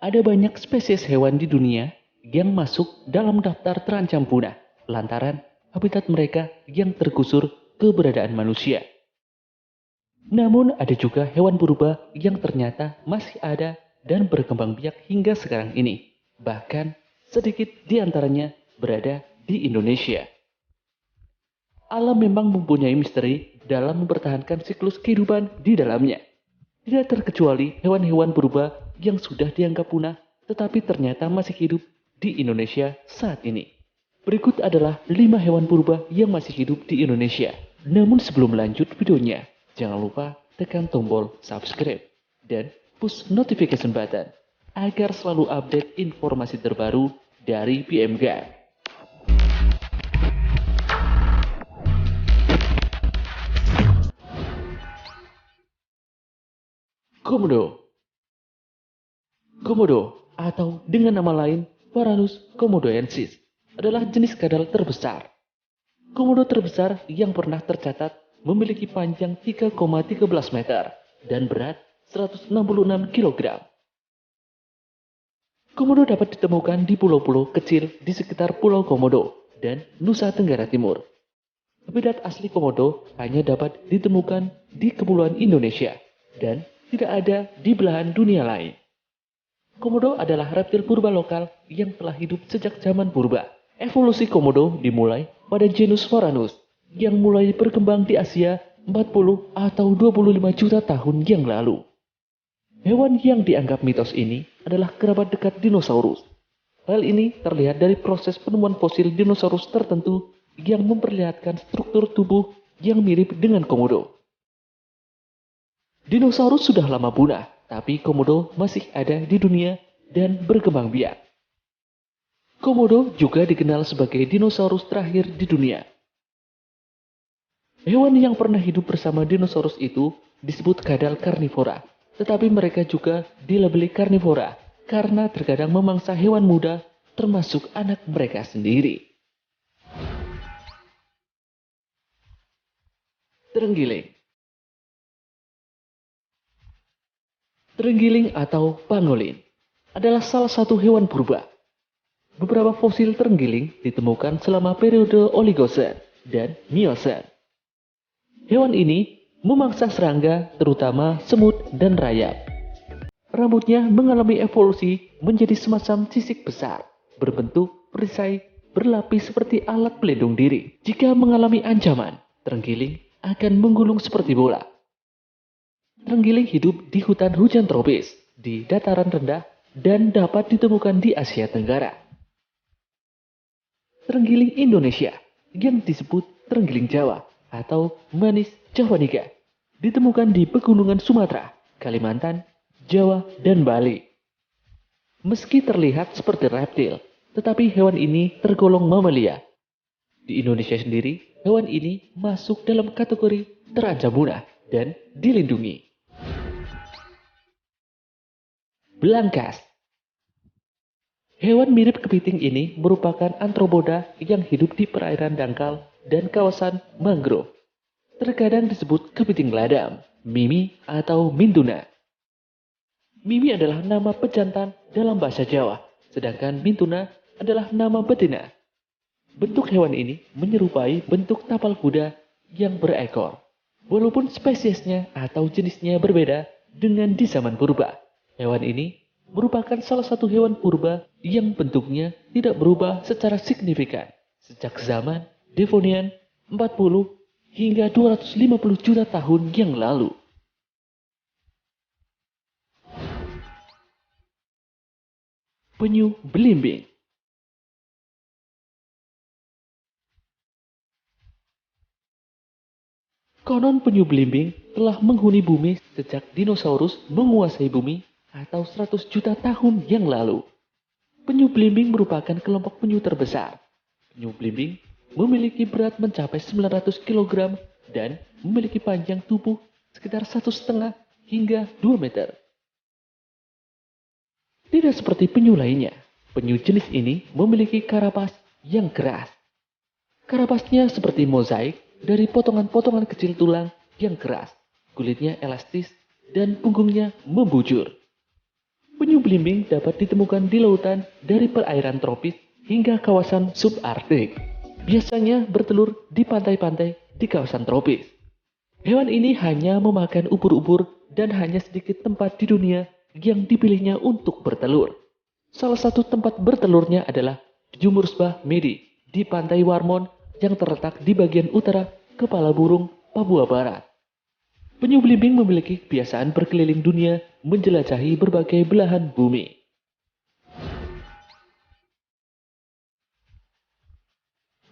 Ada banyak spesies hewan di dunia yang masuk dalam daftar terancam punah lantaran habitat mereka yang tergusur keberadaan manusia. Namun ada juga hewan purba yang ternyata masih ada dan berkembang biak hingga sekarang ini. Bahkan sedikit di antaranya berada di Indonesia. Alam memang mempunyai misteri dalam mempertahankan siklus kehidupan di dalamnya. Tidak terkecuali hewan-hewan purba yang sudah dianggap punah tetapi ternyata masih hidup di Indonesia saat ini. Berikut adalah 5 hewan purba yang masih hidup di Indonesia. Namun sebelum lanjut videonya, jangan lupa tekan tombol subscribe dan push notification button agar selalu update informasi terbaru dari PM Guide. Komodo. Komodo atau dengan nama lain Varanus komodoensis adalah jenis kadal terbesar. Komodo terbesar yang pernah tercatat memiliki panjang 3,13 meter dan berat 166 kg. Komodo dapat ditemukan di pulau-pulau kecil di sekitar Pulau Komodo dan Nusa Tenggara Timur. Habitat asli komodo hanya dapat ditemukan di Kepulauan Indonesia dan tidak ada di belahan dunia lain. Komodo adalah reptil purba lokal yang telah hidup sejak zaman purba. Evolusi komodo dimulai pada genus Varanus yang mulai berkembang di Asia 40 atau 25 juta tahun yang lalu. Hewan yang dianggap mitos ini adalah kerabat dekat dinosaurus. Hal ini terlihat dari proses penemuan fosil dinosaurus tertentu yang memperlihatkan struktur tubuh yang mirip dengan komodo. Dinosaurus sudah lama punah, tapi komodo masih ada di dunia dan berkembang biak. Komodo juga dikenal sebagai dinosaurus terakhir di dunia. Hewan yang pernah hidup bersama dinosaurus itu disebut kadal karnivora, tetapi mereka juga dilabeli karnivora karena terkadang memangsa hewan muda termasuk anak mereka sendiri. Terenggiling. Terenggiling atau pangolin adalah salah satu hewan purba. Beberapa fosil terenggiling ditemukan selama periode Oligosen dan Miosen. Hewan ini memangsa serangga, terutama semut dan rayap. Rambutnya mengalami evolusi menjadi semacam sisik besar, berbentuk perisai berlapis seperti alat pelindung diri. Jika mengalami ancaman, terenggiling akan menggulung seperti bola. Terenggiling hidup di hutan hujan tropis, di dataran rendah, dan dapat ditemukan di Asia Tenggara. Terenggiling Indonesia, yang disebut terenggiling Jawa atau Manis javanica, ditemukan di pegunungan Sumatera, Kalimantan, Jawa, dan Bali. Meski terlihat seperti reptil, tetapi hewan ini tergolong mamalia. Di Indonesia sendiri, hewan ini masuk dalam kategori terancam punah dan dilindungi. Belangkas. Hewan mirip kepiting ini merupakan antropoda yang hidup di perairan dangkal dan kawasan mangrove. Terkadang disebut kepiting ladam, mimi, atau mintuna. Mimi adalah nama pejantan dalam bahasa Jawa, sedangkan mintuna adalah nama betina. Bentuk hewan ini menyerupai bentuk tapal kuda yang berekor. Walaupun spesiesnya atau jenisnya berbeda dengan di zaman purba. Hewan ini merupakan salah satu hewan purba yang bentuknya tidak berubah secara signifikan sejak zaman Devonian 40 hingga 250 juta tahun yang lalu. Penyu belimbing. Konon penyu belimbing telah menghuni bumi sejak dinosaurus menguasai bumi atau 100 juta tahun yang lalu. Penyu belimbing merupakan kelompok penyu terbesar. Penyu belimbing memiliki berat mencapai 900 kg dan memiliki panjang tubuh sekitar 1,5 hingga 2 meter. Tidak seperti penyu lainnya, penyu jenis ini memiliki karapas yang keras. Karapasnya seperti mozaik dari potongan-potongan kecil tulang yang keras, kulitnya elastis, dan punggungnya membujur. Penyu belimbing dapat ditemukan di lautan dari perairan tropis hingga kawasan subarktik. Biasanya bertelur di pantai-pantai di kawasan tropis. Hewan ini hanya memakan ubur-ubur dan hanya sedikit tempat di dunia yang dipilihnya untuk bertelur. Salah satu tempat bertelurnya adalah Jumursbah Medi di Pantai Warmon yang terletak di bagian utara Kepala Burung, Papua Barat. Penyu belimbing memiliki kebiasaan berkeliling dunia menjelajahi berbagai belahan bumi.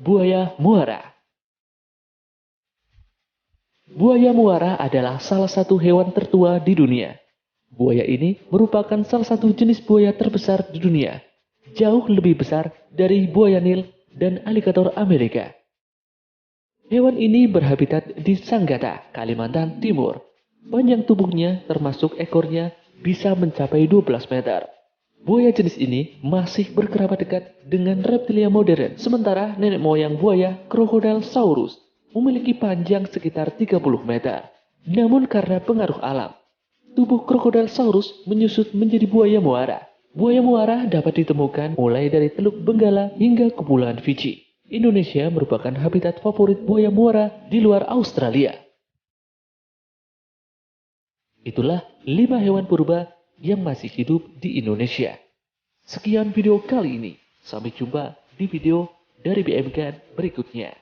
Buaya muara. Buaya muara adalah salah satu hewan tertua di dunia. Buaya ini merupakan salah satu jenis buaya terbesar di dunia, jauh lebih besar dari buaya Nil dan aligator Amerika. Hewan ini berhabitat di Sanggata, Kalimantan Timur. Panjang tubuhnya termasuk ekornya bisa mencapai 12 meter. Buaya jenis ini masih berkerabat dekat dengan reptilia modern, sementara nenek moyang buaya Crocodylsaurus memiliki panjang sekitar 30 meter. Namun karena pengaruh alam, tubuh Crocodylsaurus menyusut menjadi buaya muara. Buaya muara dapat ditemukan mulai dari Teluk Benggala hingga Kepulauan Fiji. Indonesia merupakan habitat favorit buaya muara di luar Australia. Itulah 5 hewan purba yang masih hidup di Indonesia. Sekian video kali ini. Sampai jumpa di video dari BMK berikutnya.